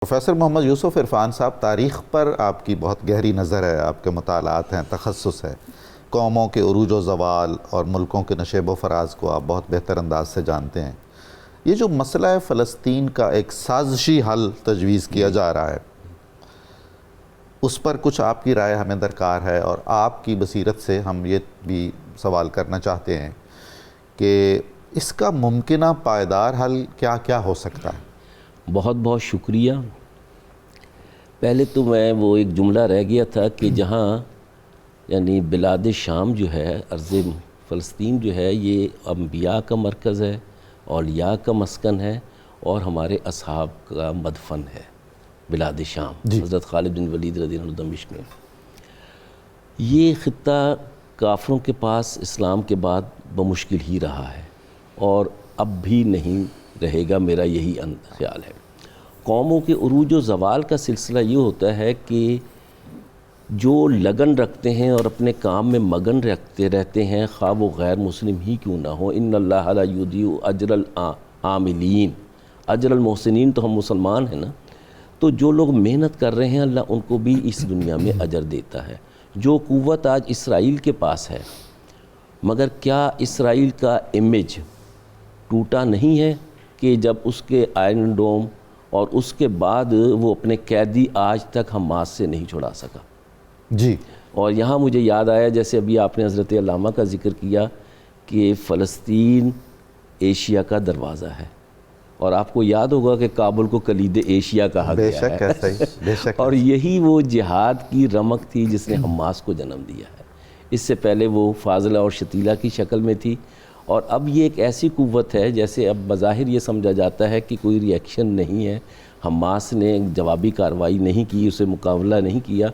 Professor محمد یوسف عرفان صاحب، تاریخ پر آپ کی بہت گہری نظر ہے، آپ کے مطالعات ہیں، تخصص ہے، قوموں کے عروج و زوال اور ملکوں کے نشیب و فراز کو آپ بہت بہتر انداز سے جانتے ہیں۔ یہ جو مسئلہ فلسطین کا ایک سازشی حل تجویز کیا جا رہا ہے، اس پر کچھ آپ کی رائے ہمیں درکار ہے، اور آپ کی بصیرت سے ہم یہ بھی سوال کرنا چاہتے ہیں کہ اس کا ممکنہ پائیدار حل کیا کیا ہو سکتا ہے؟ بہت بہت شکریہ۔ پہلے تو میں وہ ایک جملہ رہ گیا تھا کہ جہاں یعنی بلاد شام جو ہے، ارض فلسطین جو ہے، یہ انبیاء کا مرکز ہے، اولیاء کا مسکن ہے، اور ہمارے اصحاب کا مدفن ہے۔ بلاد شام حضرت خالد بن ولید رضی اللہ عنہ دمشق میں۔ یہ خطہ کافروں کے پاس اسلام کے بعد بمشکل ہی رہا ہے، اور اب بھی نہیں رہے گا، میرا یہی خیال ہے۔ قوموں کے عروج و زوال کا سلسلہ یہ ہوتا ہے کہ جو لگن رکھتے ہیں اور اپنے کام میں مگن رہتے ہیں، خواہ وہ غیر مسلم ہی کیوں نہ ہو، ان اللہ لا یضیع اجر العاملین، اجر المحسنین، تو ہم مسلمان ہیں نا، تو جو لوگ محنت کر رہے ہیں اللہ ان کو بھی اس دنیا میں اجر دیتا ہے۔ جو قوت آج اسرائیل کے پاس ہے، مگر کیا اسرائیل کا امیج ٹوٹا نہیں ہے کہ جب اس کے آئرن ڈوم اور اس کے بعد وہ اپنے قیدی آج تک حماس سے نہیں چھڑا سکا؟ جی، اور یہاں مجھے یاد آیا، جیسے ابھی آپ نے حضرت علامہ کا ذکر کیا کہ فلسطین ایشیا کا دروازہ ہے، اور آپ کو یاد ہوگا کہ کابل کو کلید ایشیا کہا بے گیا شک ہے، ایسا ہی، بے شک۔ اور یہی وہ جہاد کی رمق تھی جس نے حماس کو جنم دیا ہے۔ اس سے پہلے وہ فاضلہ اور شتیلہ کی شکل میں تھی، اور اب یہ ایک ایسی قوت ہے جیسے اب بظاہر یہ سمجھا جاتا ہے کہ کوئی ری ایکشن نہیں ہے، حماس نے جوابی کارروائی نہیں کی، اسے مقابلہ نہیں کیا،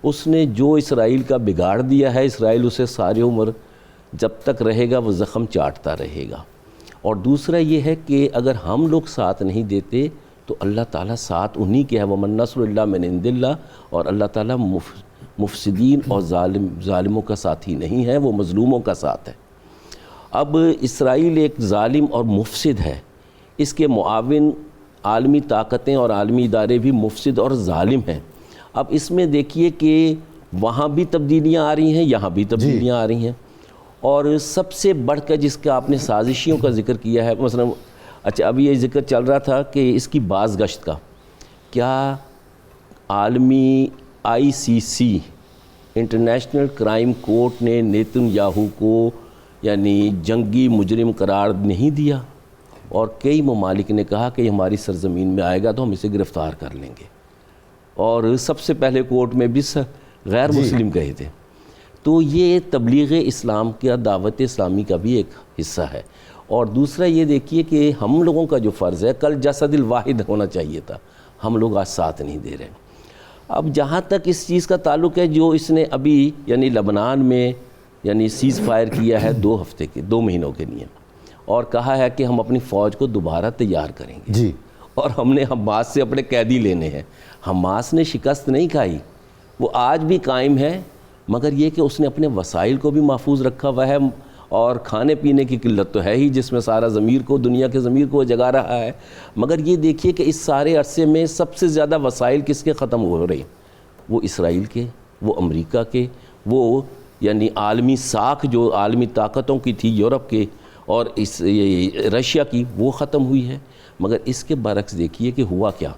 اس نے جو اسرائیل کا بگاڑ دیا ہے، اسرائیل اسے ساری عمر جب تک رہے گا وہ زخم چاٹتا رہے گا۔ اور دوسرا یہ ہے کہ اگر ہم لوگ ساتھ نہیں دیتے تو اللہ تعالیٰ ساتھ انہی کے ہے، وَمَن نَصْرُ إِلَّا مِنْ عِنْدِ اللَّهِ، اور اللہ تعالیٰ مفسدین اور ظالموں کا ساتھی نہیں ہے، وہ مظلوموں کا ساتھ ہے۔ اب اسرائیل ایک ظالم اور مفسد ہے، اس کے معاون عالمی طاقتیں اور عالمی ادارے بھی مفسد اور ظالم ہیں۔ اب اس میں دیکھیے کہ وہاں بھی تبدیلیاں آ رہی ہیں، یہاں بھی تبدیلیاں آ رہی ہیں، اور سب سے بڑھ کر جس کا آپ نے سازشیوں کا ذکر کیا ہے، مثلا اچھا ابھی یہ ذکر چل رہا تھا کہ اس کی باز گشت کا، کیا عالمی ICC انٹرنیشنل کرائم کورٹ نے نیتن یاہو کو یعنی جنگی مجرم قرار نہیں دیا؟ اور کئی ممالک نے کہا کہ یہ ہماری سرزمین میں آئے گا تو ہم اسے گرفتار کر لیں گے، اور سب سے پہلے کورٹ میں بھی غیر مسلم گئے تھے۔ تو یہ تبلیغ اسلام کا، دعوت اسلامی کا بھی ایک حصہ ہے۔ اور دوسرا یہ دیکھیے کہ ہم لوگوں کا جو فرض ہے، کل جسد الواحد ہونا چاہیے تھا، ہم لوگ آج ساتھ نہیں دے رہے۔ اب جہاں تک اس چیز کا تعلق ہے، جو اس نے ابھی یعنی لبنان میں یعنی سیز فائر کیا ہے 2 ہفتے کے 2 مہینوں کے لیے، اور کہا ہے کہ ہم اپنی فوج کو دوبارہ تیار کریں گے، جی، اور ہم نے حماس سے اپنے قیدی لینے ہیں۔ حماس نے شکست نہیں کھائی، وہ آج بھی قائم ہے، مگر یہ کہ اس نے اپنے وسائل کو بھی محفوظ رکھا ہوا ہے، اور کھانے پینے کی قلت تو ہے ہی جس میں سارا ضمیر کو، دنیا کے ضمیر کو جگا رہا ہے۔ مگر یہ دیکھیے کہ اس سارے عرصے میں سب سے زیادہ وسائل کس کے ختم ہو رہے ہیں؟ وہ اسرائیل کے، وہ امریکہ کے، وہ یعنی عالمی ساکھ جو عالمی طاقتوں کی تھی، یورپ کے اور رشیا کی، وہ ختم ہوئی ہے۔ مگر اس کے برعکس دیکھیے کہ ہوا کیا۔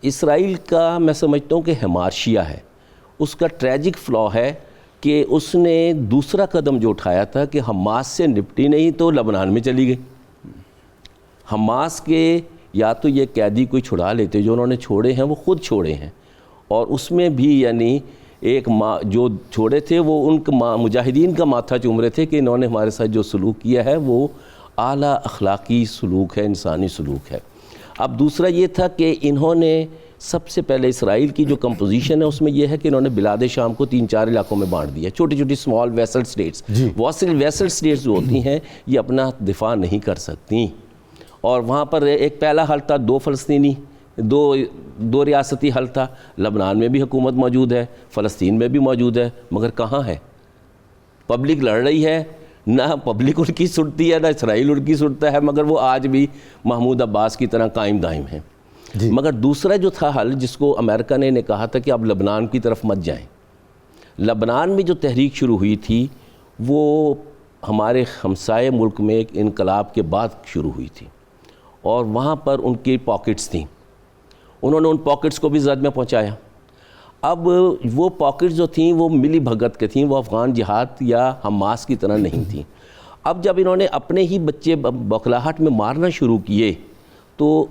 اسرائیل کا میں سمجھتا ہوں کہ ہمارشیا ہے، اس کا ٹریجک فلا ہے کہ اس نے دوسرا قدم جو اٹھایا تھا کہ حماس سے نپٹی نہیں تو لبنان میں چلی گئی۔ حماس کے یا تو یہ قیدی کوئی چھڑا لیتے، جو انہوں نے چھوڑے ہیں وہ خود چھوڑے ہیں، اور اس میں بھی یعنی ایک جو چھوڑے تھے وہ ان مجاہدین کا ماتھا چوم رہے تھے کہ انہوں نے ہمارے ساتھ جو سلوک کیا ہے وہ اعلیٰ اخلاقی سلوک ہے، انسانی سلوک ہے۔ اب دوسرا یہ تھا کہ انہوں نے سب سے پہلے اسرائیل کی جو کمپوزیشن ہے اس میں یہ ہے کہ انہوں نے بلاد شام کو 3-4 علاقوں میں بانٹ دیا، چھوٹی چھوٹی small vassal states. Vassal states جو ہوتی ہیں یہ اپنا دفاع نہیں کر سکتی، اور وہاں پر ایک پہلا حل تھا 2 فلسطینی، دو ریاستی حل تھا۔ لبنان میں بھی حکومت موجود ہے، فلسطین میں بھی موجود ہے، مگر کہاں ہے؟ پبلک لڑ رہی ہے، نہ پبلک ان کی سنتی ہے، نہ اسرائیل ان کی سنتا ہے، مگر وہ آج بھی محمود عباس کی طرح قائم دائم ہیں۔ مگر دوسرا جو تھا حل، جس کو امریکہ نے کہا تھا کہ آپ لبنان کی طرف مت جائیں. لبنان میں جو تحریک شروع ہوئی تھی وہ ہمارے ہمسائے ملک میں ایک انقلاب کے بعد شروع ہوئی تھی، اور وہاں پر ان کی پاکٹس تھیں. انہوں نے ان پاکٹس کو بھی زد میں پہنچایا. اب وہ پاکٹس جو تھیں وہ ملی بھگت کے تھیں، وہ افغان جہاد یا حماس کی طرح نہیں تھیں. اب جب انہوں نے اپنے ہی بچے بوکھلاہٹ میں مارنا شروع کیے تو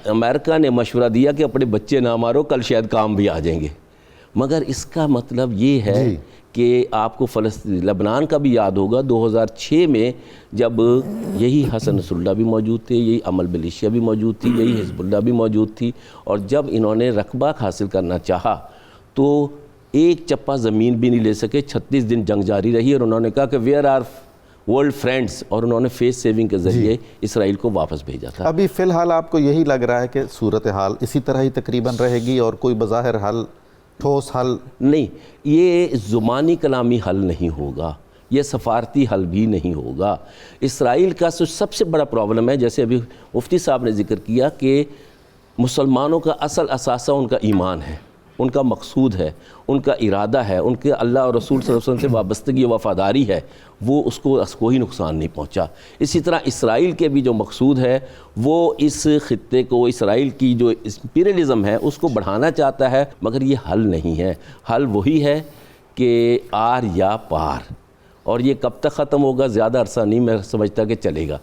امریکہ نے مشورہ دیا کہ اپنے بچے نہ مارو، کل شاید کام بھی آ جائیں گے. مگر اس کا مطلب یہ ہے کہ آپ کو لبنان کا بھی یاد ہوگا 2006 میں جب یہی حسن نصر اللہ بھی موجود تھے، یہی عمل ملیشیا بھی موجود تھی، یہی حزب اللہ بھی موجود تھی، اور جب انہوں نے رقبہ حاصل کرنا چاہا تو ایک چپا زمین بھی نہیں لے سکے. 36 دن جنگ جاری رہی اور انہوں نے کہا کہ ویئر آر ورلڈ فرینڈز، اور انہوں نے فیس سیونگ کے ذریعے اسرائیل کو واپس بھیجا تھا. ابھی فی الحال آپ کو یہی لگ رہا ہے کہ صورتحال اسی طرح ہی تقریباً رہے گی اور کوئی بظاہر حل، ٹھوس حل نہیں؟ یہ زبانی کلامی حل نہیں ہوگا، یہ سفارتی حل بھی نہیں ہوگا. اسرائیل کا سب سے بڑا پرابلم ہے، جیسے ابھی مفتی صاحب نے ذکر کیا، کہ مسلمانوں کا اصل اثاثہ ان کا ایمان ہے، ان کا مقصود ہے، ان کا ارادہ ہے، ان کے اللہ اور رسول صلی اللہ علیہ وسلم سے وابستگی و وفاداری ہے، وہ اس کو کوئی نقصان نہیں پہنچا. اسی طرح اسرائیل کے بھی جو مقصود ہے وہ اس خطے کو، اسرائیل کی جو امپیریلزم ہے اس کو بڑھانا چاہتا ہے، مگر یہ حل نہیں ہے. حل وہی ہے کہ آر یا پار، اور یہ کب تک ختم ہوگا زیادہ عرصہ نہیں میں سمجھتا کہ چلے گا.